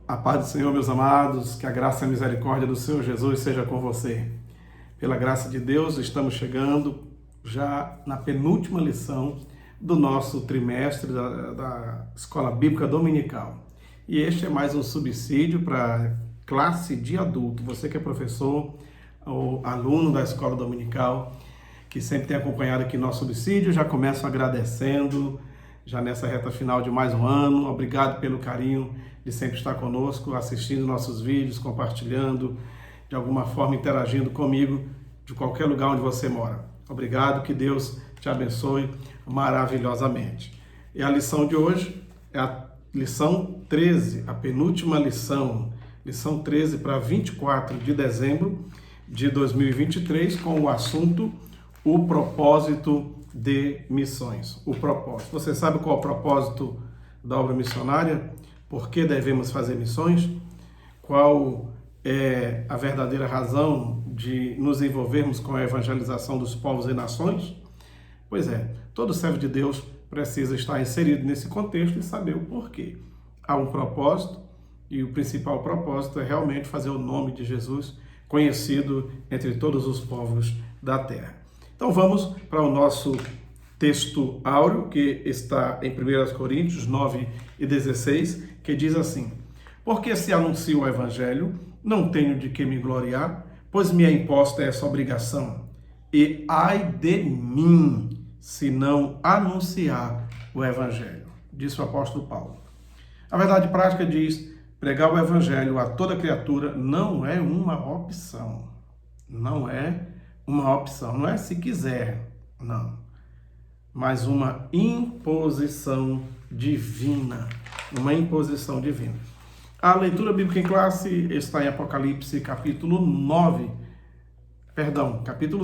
A paz do Senhor, meus amados, que a graça e a misericórdia do Senhor Jesus seja com você. Pela graça de Deus, estamos chegando já na penúltima lição do nosso trimestre da Escola Bíblica Dominical. E este é mais um subsídio para classe de adulto. Você que é professor ou aluno da Escola Dominical, que sempre tem acompanhado aqui nosso subsídio, já começo agradecendo, já nessa reta final de mais um ano. Obrigado pelo carinho de sempre estar conosco, assistindo nossos vídeos, compartilhando, de alguma forma interagindo comigo, de qualquer lugar onde você mora. Obrigado, que Deus te abençoe maravilhosamente. E a lição de hoje é a lição 13, a penúltima lição 13 para 24 de dezembro de 2023, com o assunto o propósito de missões. O propósito. Você sabe qual é o propósito da obra missionária? Por que devemos fazer missões? Qual é a verdadeira razão de nos envolvermos com a evangelização dos povos e nações? Pois é, todo servo de Deus precisa estar inserido nesse contexto e saber o porquê. Há um propósito, e o principal propósito é realmente fazer o nome de Jesus conhecido entre todos os povos da terra. Então vamos para o nosso texto áureo, que está em 1 Coríntios 9 e 16, que diz assim: porque se anuncio o evangelho, não tenho de que me gloriar, pois me é imposta essa obrigação. E ai de mim, se não anunciar o evangelho, disse o apóstolo Paulo. A verdade prática diz: pregar o evangelho a toda criatura não é uma opção. Não é uma opção. Não é se quiser, não. Mas uma imposição divina. Uma imposição divina. A leitura bíblica em classe está em Apocalipse, capítulo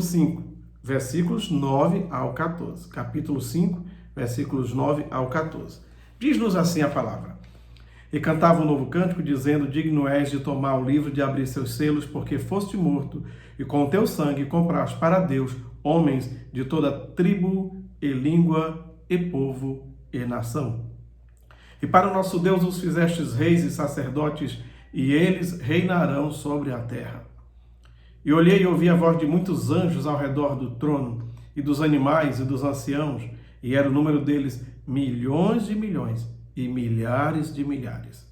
5, versículos 9 ao 14. Capítulo 5, versículos 9 ao 14. Diz-nos assim a palavra: e cantava um novo cântico, dizendo: digno és de tomar o livro, de abrir seus selos, porque foste morto, e com o teu sangue compraste para Deus homens de toda tribo e língua e povo e nação. E para o nosso Deus os fizestes reis e sacerdotes, e eles reinarão sobre a terra. E olhei e ouvi a voz de muitos anjos ao redor do trono, e dos animais e dos anciãos, e era o número deles milhões de milhões e milhares de milhares,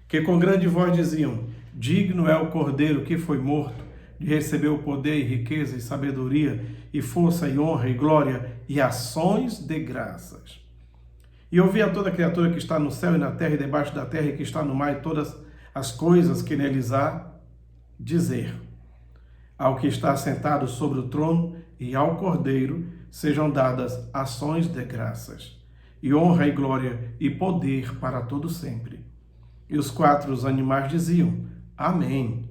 que com grande voz diziam: digno é o Cordeiro que foi morto, de receber o poder e riqueza e sabedoria e força e honra e glória e ações de graças. E ouvi a toda criatura que está no céu e na terra e debaixo da terra e que está no mar e todas as coisas que neles há, dizer: ao que está sentado sobre o trono e ao Cordeiro sejam dadas ações de graças, e honra e glória e poder para todo sempre. E os 4 animais diziam: amém.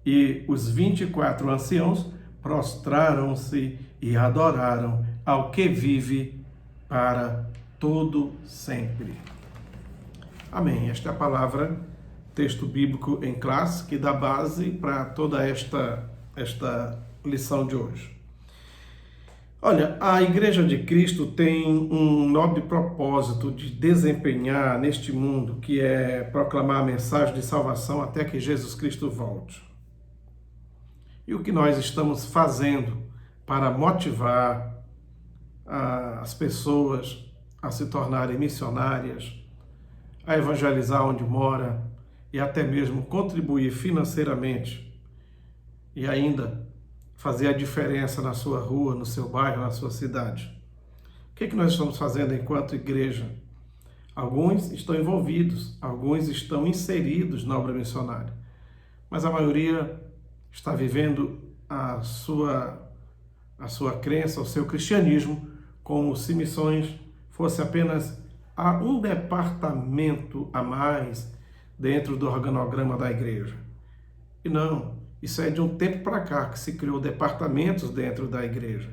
E os 24 anciãos prostraram-se e adoraram ao que vive para todo sempre. Amém. Esta é a palavra, texto bíblico em classe, que dá base para toda esta lição de hoje. Olha, a Igreja de Cristo tem um nobre propósito de desempenhar neste mundo, que é proclamar a mensagem de salvação até que Jesus Cristo volte. E o que nós estamos fazendo para motivar as pessoas a se tornarem missionárias, a evangelizar onde mora e até mesmo contribuir financeiramente e ainda fazer a diferença na sua rua, no seu bairro, na sua cidade. O que nós estamos fazendo enquanto igreja? Alguns estão envolvidos, alguns estão inseridos na obra missionária, mas a maioria está vivendo a sua crença, o seu cristianismo, como se missões fosse apenas um departamento a mais dentro do organograma da igreja. E não, isso é de um tempo para cá que se criou departamentos dentro da igreja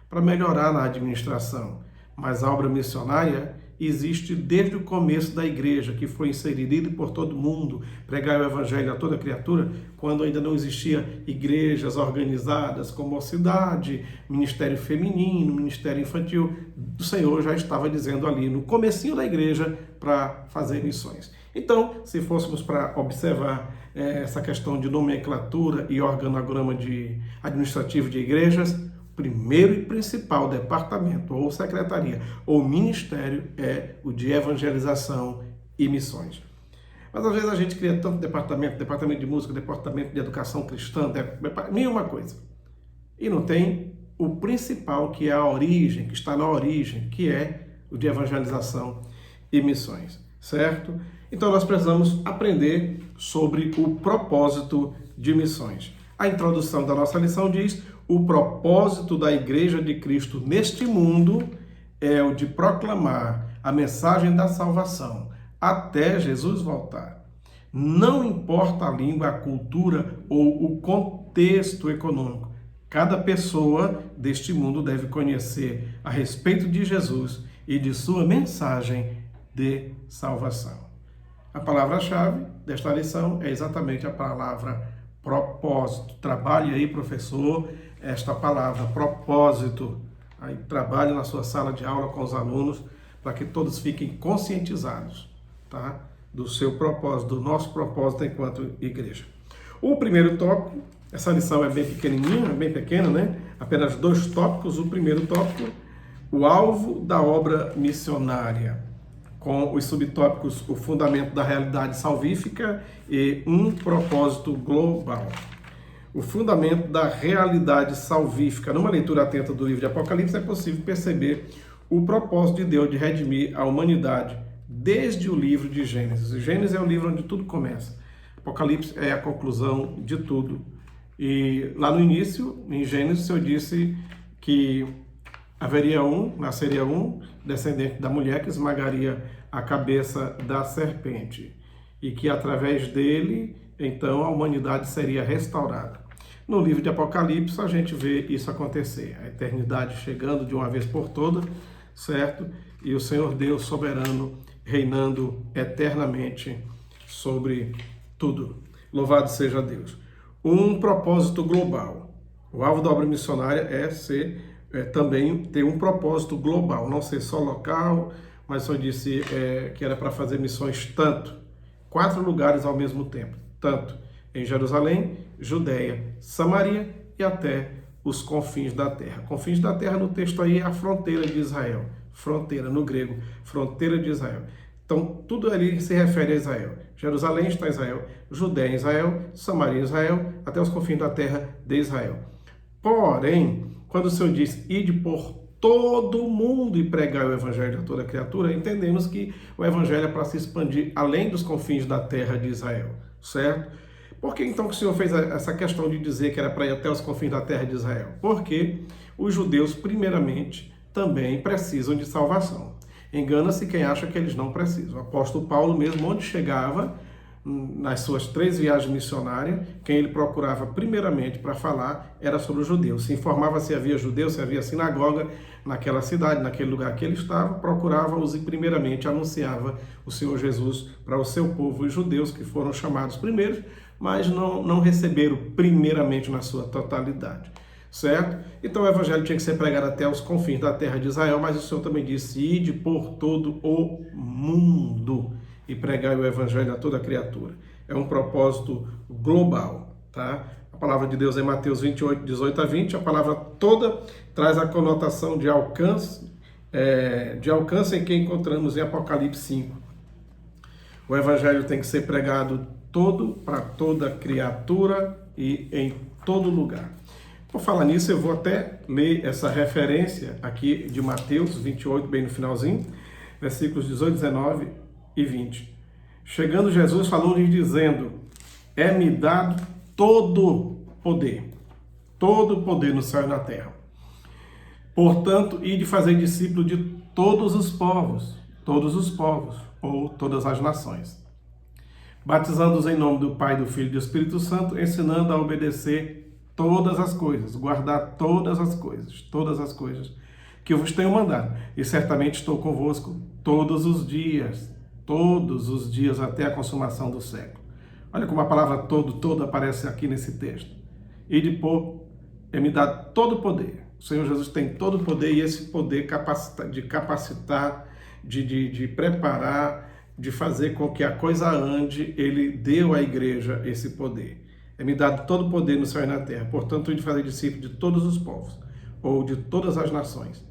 para melhorar na administração. Mas a obra missionária existe desde o começo da igreja, que foi inserida por todo mundo, pregar o evangelho a toda criatura, quando ainda não existia igrejas organizadas como mocidade, ministério feminino, ministério infantil. O Senhor já estava dizendo ali no comecinho da igreja para fazer missões. Então, se fôssemos para observar essa questão de nomenclatura e organograma administrativo de igrejas, primeiro e principal departamento, ou secretaria, ou ministério é o de evangelização e missões. Mas às vezes a gente cria tanto departamento de música, departamento de educação cristã, mil uma coisa. E não tem o principal, que é a origem, que está na origem, que é o de evangelização e missões, certo? Então nós precisamos aprender sobre o propósito de missões. A introdução da nossa lição diz: o propósito da Igreja de Cristo neste mundo é o de proclamar a mensagem da salvação até Jesus voltar. Não importa a língua, a cultura ou o contexto econômico. Cada pessoa deste mundo deve conhecer a respeito de Jesus e de sua mensagem de salvação. A palavra-chave desta lição é exatamente a palavra propósito. Trabalhe aí, professor, esta palavra, propósito. Aí trabalhe na sua sala de aula com os alunos para que todos fiquem conscientizados, tá? Do seu propósito, do nosso propósito enquanto igreja. O primeiro tópico, essa lição é bem pequenininha, bem pequena, né? Apenas 2 tópicos. O primeiro tópico, o alvo da obra missionária, com os subtópicos: o fundamento da realidade salvífica e um propósito global. O fundamento da realidade salvífica. Numa leitura atenta do livro de Apocalipse é possível perceber o propósito de Deus de redimir a humanidade desde o livro de Gênesis. Gênesis é o livro onde tudo começa. Apocalipse é a conclusão de tudo. E lá no início, em Gênesis, o Senhor disse que nasceria um descendente da mulher que esmagaria a cabeça da serpente e que através dele, então, a humanidade seria restaurada. No livro de Apocalipse, a gente vê isso acontecer, a eternidade chegando de uma vez por todas, certo? E o Senhor Deus soberano reinando eternamente sobre tudo. Louvado seja Deus. Um propósito global. O alvo da obra missionária é também ter um propósito global, não ser só local, mas só disse que era para fazer missões 4 lugares ao mesmo tempo, tanto em Jerusalém, Judeia, Samaria e até os confins da terra. Confins da terra no texto aí é a fronteira de Israel, fronteira no grego, fronteira de Israel. Então tudo ali se refere a Israel. Jerusalém está em Israel, Judeia em Israel, Samaria em Israel, até os confins da terra de Israel. Porém, quando o Senhor diz: ide por todo o mundo e pregar o evangelho a toda criatura, entendemos que o evangelho é para se expandir além dos confins da terra de Israel, certo? Por que então que o Senhor fez essa questão de dizer que era para ir até os confins da terra de Israel? Porque os judeus, primeiramente, também precisam de salvação. Engana-se quem acha que eles não precisam. O apóstolo Paulo mesmo, onde chegava, nas suas 3 viagens missionárias, quem ele procurava primeiramente para falar era sobre os judeus. Se informava se havia judeus, se havia sinagoga naquela cidade, naquele lugar que ele estava, procurava-os e primeiramente anunciava o Senhor Jesus para o seu povo, os judeus, que foram chamados primeiros, mas não receberam primeiramente na sua totalidade, certo? Então o evangelho tinha que ser pregado até os confins da terra de Israel, mas o Senhor também disse: ide por todo o mundo e pregai o evangelho a toda criatura. É um propósito global, tá? A palavra de Deus é Mateus 28, 18 a 20, a palavra toda traz a conotação de alcance em que encontramos em Apocalipse 5. O evangelho tem que ser pregado todo para toda criatura e em todo lugar. Por falar nisso, eu vou até ler essa referência aqui de Mateus 28, bem no finalzinho, versículos 18, 19 e 20. Chegando Jesus, falou-lhes dizendo: é-me dado todo poder no céu e na terra. Portanto, ide fazer discípulo de todos os povos, ou todas as nações, batizando-os em nome do Pai, do Filho e do Espírito Santo, ensinando a obedecer todas as coisas, guardar todas as coisas que eu vos tenho mandado. E certamente estou convosco todos os dias até a consumação do século. Olha como a palavra todo aparece aqui nesse texto. E depois me dá todo o poder. O Senhor Jesus tem todo o poder e esse poder de capacitar, de preparar, de fazer com que a coisa ande, ele deu à igreja esse poder. É me dado todo o poder no céu e na terra, portanto, de fazer discípulos de todos os povos, ou de todas as nações.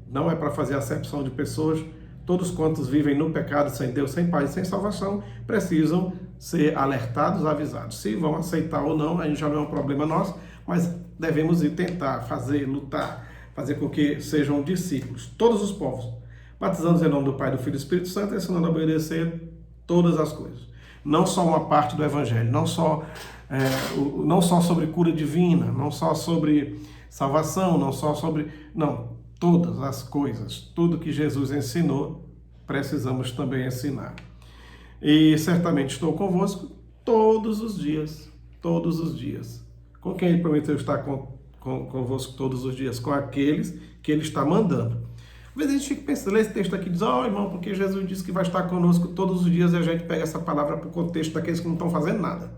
Não é para fazer acepção de pessoas, todos quantos vivem no pecado, sem Deus, sem paz, sem salvação, precisam ser alertados, avisados. Se vão aceitar ou não, aí já não é um problema nosso, mas devemos ir tentar, fazer, lutar, fazer com que sejam discípulos, todos os povos, batizando-os em nome do Pai, do Filho e do Espírito Santo, ensinando a obedecer todas as coisas. Não só uma parte do Evangelho, não só sobre cura divina, não só sobre salvação, não só sobre... Não, todas as coisas, tudo que Jesus ensinou, precisamos também ensinar. E certamente estou convosco todos os dias, todos os dias. Com quem ele prometeu estar convosco todos os dias? Com aqueles que ele está mandando. Às vezes a gente fica pensando, lê esse texto aqui e diz, irmão, porque Jesus disse que vai estar conosco todos os dias, e a gente pega essa palavra para o contexto daqueles que não estão fazendo nada.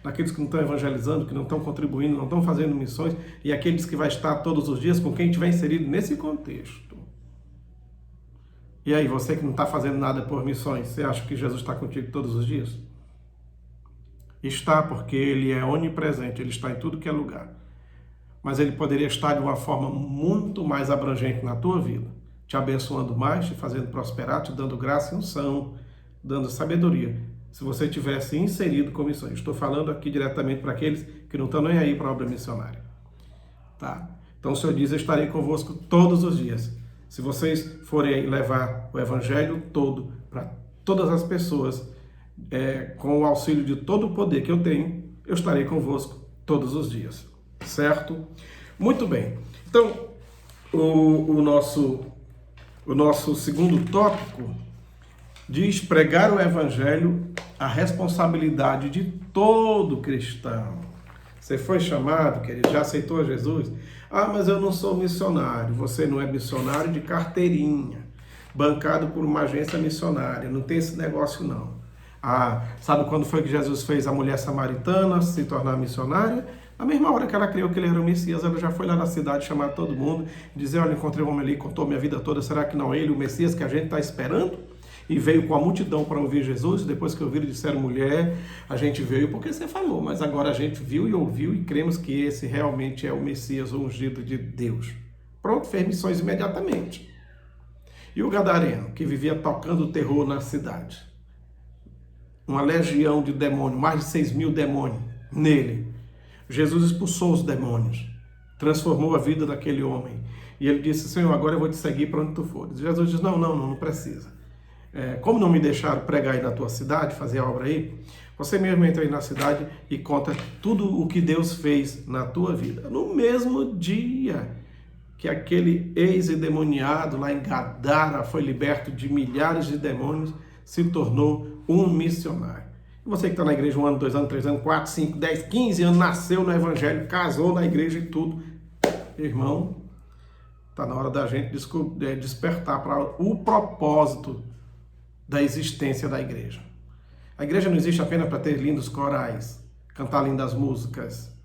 Daqueles que não estão evangelizando, que não estão contribuindo, não estão fazendo missões, e aqueles que vai estar todos os dias com quem estiver inserido nesse contexto. E aí, você que não está fazendo nada por missões, você acha que Jesus está contigo todos os dias? Está, porque ele é onipresente, ele está em tudo que é lugar. Mas ele poderia estar de uma forma muito mais abrangente na tua vida, te abençoando mais, te fazendo prosperar, te dando graça e unção, dando sabedoria, se você tivesse inserido com missões. Estou falando aqui diretamente para aqueles que não estão nem aí para a obra missionária. Tá? Então o Senhor diz, eu estarei convosco todos os dias. Se vocês forem levar o evangelho todo para todas as pessoas, com o auxílio de todo o poder que eu tenho, eu estarei convosco todos os dias. Certo? Muito bem. Então, o nosso segundo tópico diz pregar o evangelho, a responsabilidade de todo cristão. Você foi chamado, querido, já aceitou Jesus? Mas eu não sou missionário. Você não é missionário de carteirinha, bancado por uma agência missionária. Não tem esse negócio, não. Sabe quando foi que Jesus fez a mulher samaritana se tornar missionária? Na mesma hora que ela creu que ele era o Messias, ela já foi lá na cidade chamar todo mundo e dizer, olha, encontrei um homem ali, contou minha vida toda, será que não é ele o Messias que a gente está esperando? E veio com a multidão para ouvir Jesus. Depois que ouviram, disseram, mulher, a gente veio porque você falou, mas agora a gente viu e ouviu e cremos que esse realmente é o Messias, o ungido de Deus. Pronto, fez missões imediatamente. E o gadareno, que vivia tocando terror na cidade, uma legião de demônios, mais de 6.000 demônios nele. Jesus expulsou os demônios, transformou a vida daquele homem. E ele disse, Senhor, agora eu vou te seguir para onde tu fores. Jesus diz, não precisa. Como não me deixaram pregar aí na tua cidade, fazer a obra aí, você mesmo entra aí na cidade e conta tudo o que Deus fez na tua vida. No mesmo dia que aquele ex-endemoniado lá em Gadara foi liberto de milhares de demônios, se tornou um missionário. E você que está na igreja 1 ano, 2 anos, 3 anos, 4, 5, 10, 15 anos, nasceu no evangelho, casou na igreja e tudo, irmão, está na hora da gente despertar para o propósito da existência da igreja. A igreja não existe apenas para ter lindos corais, cantar lindas músicas,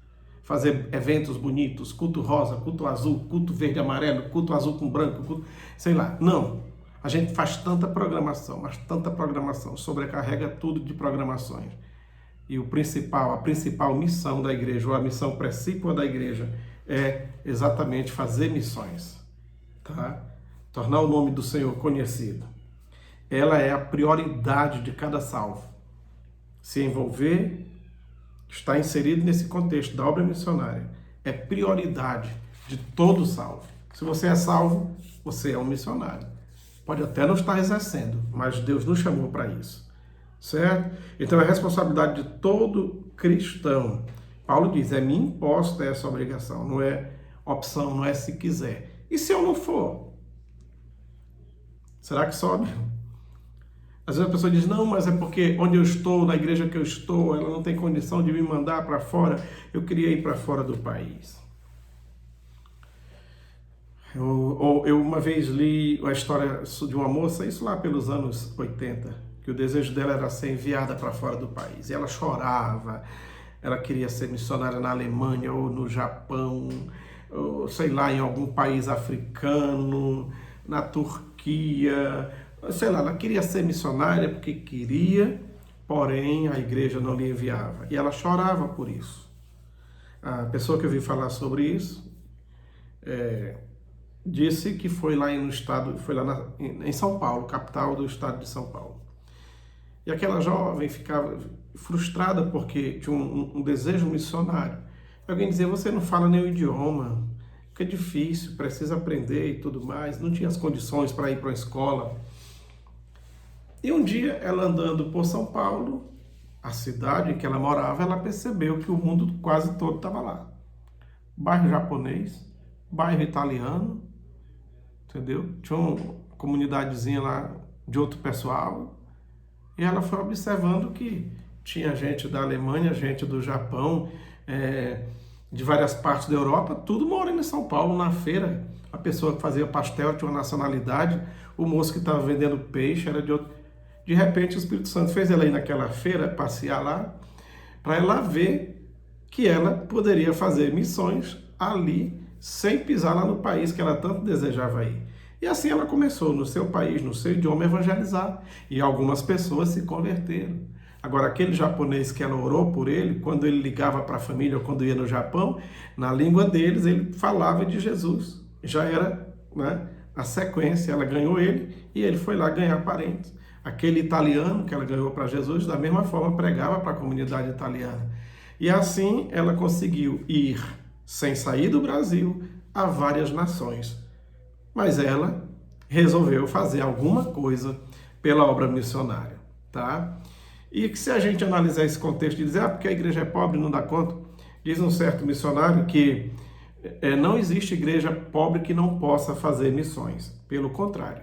fazer eventos bonitos, culto rosa, culto azul, culto verde e amarelo, culto azul com branco, culto, sei lá. Não. A gente faz tanta programação, mas tanta programação, sobrecarrega tudo de programações. E a principal missão da igreja, ou a missão precípua da igreja, é exatamente fazer missões, tá? Tornar o nome do Senhor conhecido. Ela é a prioridade de cada salvo. Se envolver, estar inserido nesse contexto da obra missionária, é prioridade de todo salvo. Se você é salvo, você é um missionário. Pode até não estar exercendo, mas Deus nos chamou para isso. Certo? Então é responsabilidade de todo cristão. Paulo diz, me imposta essa obrigação, não é opção, não é se quiser. E se eu não for? Será que sobe? Às vezes a pessoa diz, não, mas é porque onde eu estou, na igreja que eu estou, ela não tem condição de me mandar para fora, eu queria ir para fora do país. Eu uma vez li a história de uma moça, isso lá pelos anos 80, que o desejo dela era ser enviada para fora do país. E ela chorava, ela queria ser missionária na Alemanha ou no Japão, ou sei lá, em algum país africano, na Turquia, sei lá, ela queria ser missionária porque queria, porém a igreja não lhe enviava. E ela chorava por isso. A pessoa que eu vi falar sobre isso disse que foi lá no estado, foi lá em São Paulo, capital do estado de São Paulo. E aquela jovem ficava frustrada porque tinha um desejo missionário. Alguém dizia, você não fala nem o idioma, que é difícil, precisa aprender e tudo mais. Não tinha as condições para ir para a escola. E um dia, ela andando por São Paulo, a cidade em que ela morava, ela percebeu que o mundo quase todo estava lá. Bairro japonês, bairro italiano, entendeu? Tinha uma comunidadezinha lá de outro pessoal. E ela foi observando que tinha gente da Alemanha, gente do Japão, de várias partes da Europa, tudo morando em São Paulo, na feira. A pessoa que fazia pastel tinha uma nacionalidade, o moço que estava vendendo peixe era de outro. De repente, o Espírito Santo fez ela ir naquela feira, passear lá, para ela ver que ela poderia fazer missões ali, sem pisar lá no país que ela tanto desejava ir. E assim ela começou, no seu país, no seu idioma, evangelizar. E algumas pessoas se converteram. Agora, aquele japonês que ela orou por ele, quando ele ligava para a família ou quando ia no Japão, na língua deles, ele falava de Jesus. Já era, né, a sequência, ela ganhou ele e ele foi lá ganhar parentes. Aquele italiano que ela ganhou para Jesus, da mesma forma, pregava para a comunidade italiana. E assim ela conseguiu ir, sem sair do Brasil, a várias nações. Mas ela resolveu fazer alguma coisa pela obra missionária, tá? E que se a gente analisar esse contexto e dizer, porque a igreja é pobre, não dá conta, diz um certo missionário que não existe igreja pobre que não possa fazer missões. Pelo contrário,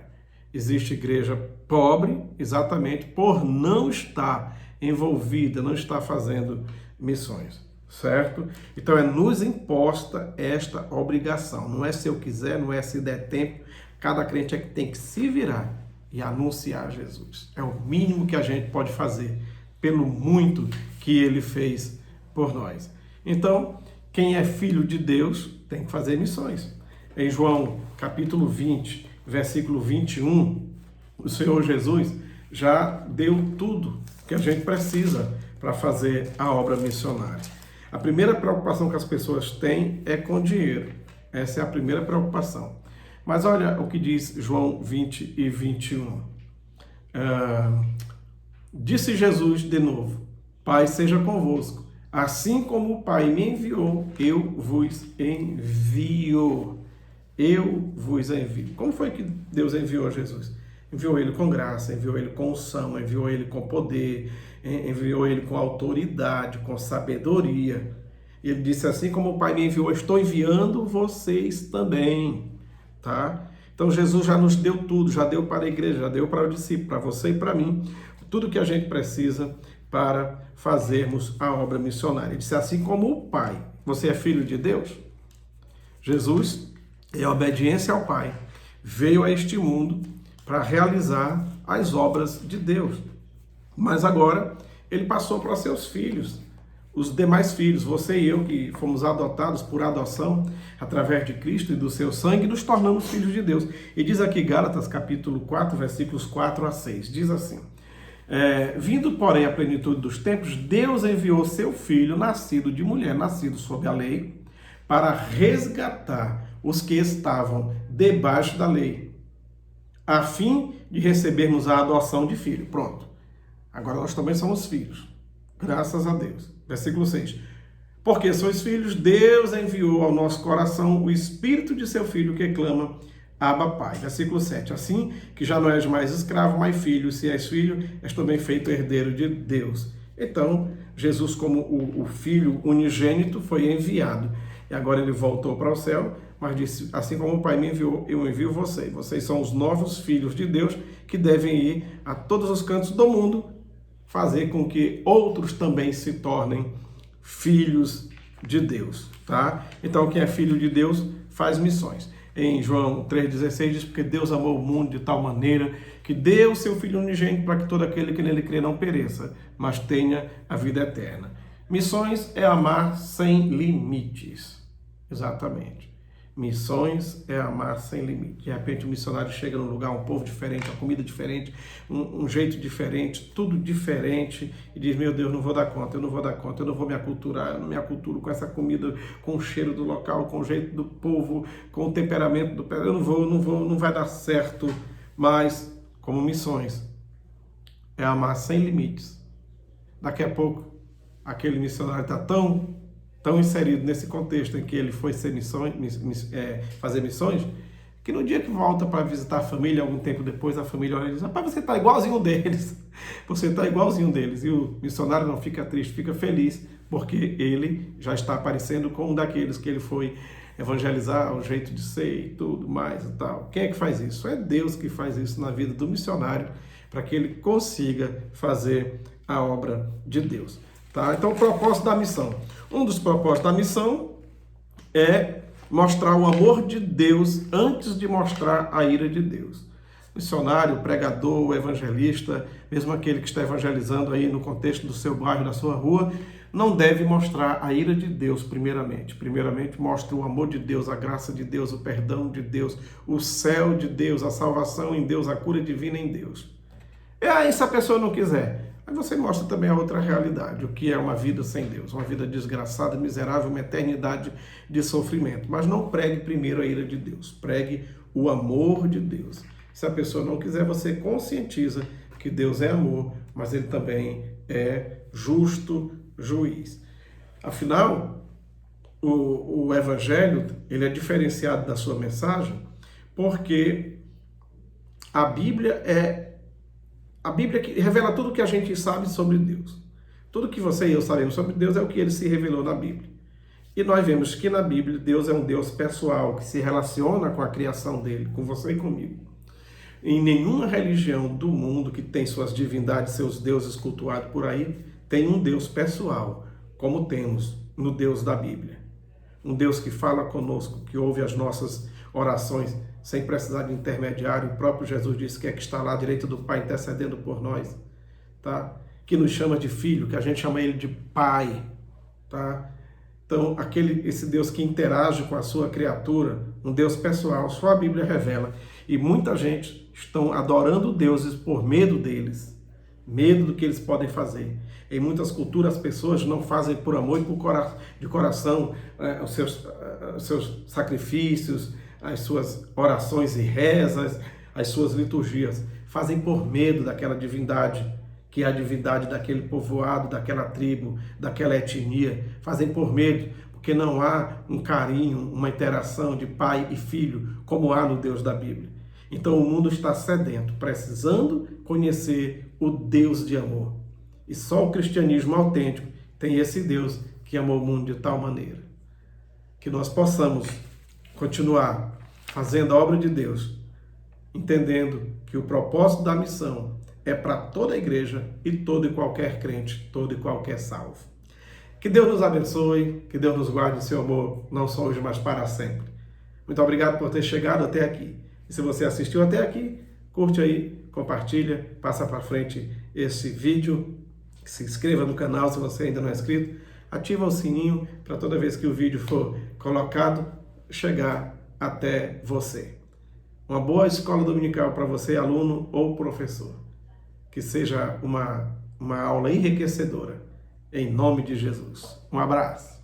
existe igreja pobre exatamente por não estar envolvida, não estar fazendo missões, certo? Então é nos imposta esta obrigação. Não é se eu quiser, não é se der tempo. Cada crente é que tem que se virar e anunciar Jesus. É o mínimo que a gente pode fazer pelo muito que ele fez por nós. Então, quem é filho de Deus tem que fazer missões. Em João capítulo 20, versículo 21, o Senhor Jesus já deu tudo que a gente precisa para fazer a obra missionária. A primeira preocupação que as pessoas têm é com dinheiro. Essa é a primeira preocupação. Mas olha o que diz João 20 e 21. Disse Jesus de novo, Pai seja convosco. Assim como o Pai me enviou, eu vos envio. Eu vos envio. Como foi que Deus enviou Jesus? Enviou ele com graça, enviou ele com unção, enviou ele com poder, enviou ele com autoridade, com sabedoria. Ele disse assim como o Pai me enviou, eu estou enviando vocês também, tá? Então Jesus já nos deu tudo, já deu para a igreja, já deu para o discípulo, para você e para mim, tudo que a gente precisa para fazermos a obra missionária. Ele disse assim como o Pai. Você é filho de Deus? Jesus, em obediência ao Pai, veio a este mundo para realizar as obras de Deus. Mas agora ele passou para os seus filhos, os demais filhos, você e eu que fomos adotados por adoção através de Cristo e do seu sangue, nos tornamos filhos de Deus. E diz aqui Gálatas capítulo 4, versículos 4 a 6, diz assim, vindo porém a plenitude dos tempos, Deus enviou seu filho, nascido de mulher, nascido sob a lei, para resgatar os que estavam debaixo da lei, a fim de recebermos a adoção de filho. Pronto. Agora nós também somos filhos. Graças a Deus. Versículo 6. Porque sois filhos, Deus enviou ao nosso coração o Espírito de seu Filho que clama, Abba, Pai. Versículo 7. Assim que já não és mais escravo, mas filho. Se és filho, és também feito herdeiro de Deus. Então, Jesus, como o Filho unigênito, foi enviado. E agora ele voltou para o céu, mas disse, assim como o Pai me enviou, eu envio vocês. Vocês são os novos filhos de Deus que devem ir a todos os cantos do mundo, fazer com que outros também se tornem filhos de Deus, tá? Então, quem é filho de Deus faz missões. em João 3,16 diz, porque Deus amou o mundo de tal maneira que deu o seu Filho unigênito para que todo aquele que nele crê não pereça, mas tenha a vida eterna. Missões é amar sem limites. Exatamente. Missões é amar sem limite. De repente o missionário chega num lugar, um povo diferente, uma comida diferente, um jeito diferente, tudo diferente, e diz, meu Deus, não vou dar conta, eu não vou dar conta, eu não vou me aculturar, eu não me aculturo com essa comida, com o cheiro do local, com o jeito do povo, com o temperamento do povo, eu não vai dar certo. Mas, como missões, é amar sem limites. Daqui a pouco, aquele missionário está tão inserido nesse contexto em que ele foi ser fazer missões, que no dia que volta para visitar a família, algum tempo depois, a família olha e diz, rapaz, você está igualzinho deles, você está igualzinho deles. E o missionário não fica triste, fica feliz, porque ele já está aparecendo como um daqueles que ele foi evangelizar, o jeito de ser e tudo mais e tal. Quem é que faz isso? É Deus que faz isso na vida do missionário, para que ele consiga fazer a obra de Deus. Tá? Então, o propósito da missão. Um dos propósitos da missão é mostrar o amor de Deus antes de mostrar a ira de Deus. Missionário, pregador, evangelista, mesmo aquele que está evangelizando aí no contexto do seu bairro, da sua rua, não deve mostrar a ira de Deus primeiramente. Primeiramente, mostre o amor de Deus, a graça de Deus, o perdão de Deus, o céu de Deus, a salvação em Deus, a cura divina em Deus. E aí, se a pessoa não quiser, aí você mostra também a outra realidade, o que é uma vida sem Deus, uma vida desgraçada, miserável, uma eternidade de sofrimento. Mas não pregue primeiro a ira de Deus, pregue o amor de Deus. Se a pessoa não quiser, você conscientiza que Deus é amor, mas ele também é justo juiz. Afinal, o evangelho, ele é diferenciado da sua mensagem, porque a Bíblia que revela tudo o que a gente sabe sobre Deus. Tudo que você e eu sabemos sobre Deus é o que ele se revelou na Bíblia. E nós vemos que na Bíblia Deus é um Deus pessoal, que se relaciona com a criação dele, com você e comigo. Em nenhuma religião do mundo que tem suas divindades, seus deuses cultuados por aí, tem um Deus pessoal, como temos no Deus da Bíblia. Um Deus que fala conosco, que ouve as nossas orações, sem precisar de intermediário. O próprio Jesus disse que é que está lá à direita do Pai intercedendo por nós, tá? Que nos chama de filho, que a gente chama ele de pai, tá? Então, esse Deus que interage com a sua criatura, um Deus pessoal, só a Bíblia revela. E muita gente estão adorando deuses por medo deles, medo do que eles podem fazer. Em muitas culturas, as pessoas não fazem por amor e de coração os seus sacrifícios, as suas orações e rezas, as suas liturgias. Fazem por medo daquela divindade, que é a divindade daquele povoado, daquela tribo, daquela etnia. Fazem por medo, porque não há um carinho, uma interação de pai e filho, como há no Deus da Bíblia. Então o mundo está sedento, precisando conhecer o Deus de amor. E só o cristianismo autêntico tem esse Deus que amou o mundo de tal maneira. Que nós possamos continuar fazendo a obra de Deus, entendendo que o propósito da missão é para toda a igreja e todo e qualquer crente, todo e qualquer salvo. Que Deus nos abençoe, que Deus nos guarde em seu amor, não só hoje, mas para sempre. Muito obrigado por ter chegado até aqui. E se você assistiu até aqui, curte aí, compartilha, passa para frente esse vídeo, se inscreva no canal se você ainda não é inscrito, ativa o sininho para toda vez que o vídeo for colocado, chegar até você. Uma boa escola dominical para você, aluno ou professor. Que seja uma aula enriquecedora, em nome de Jesus. Um abraço.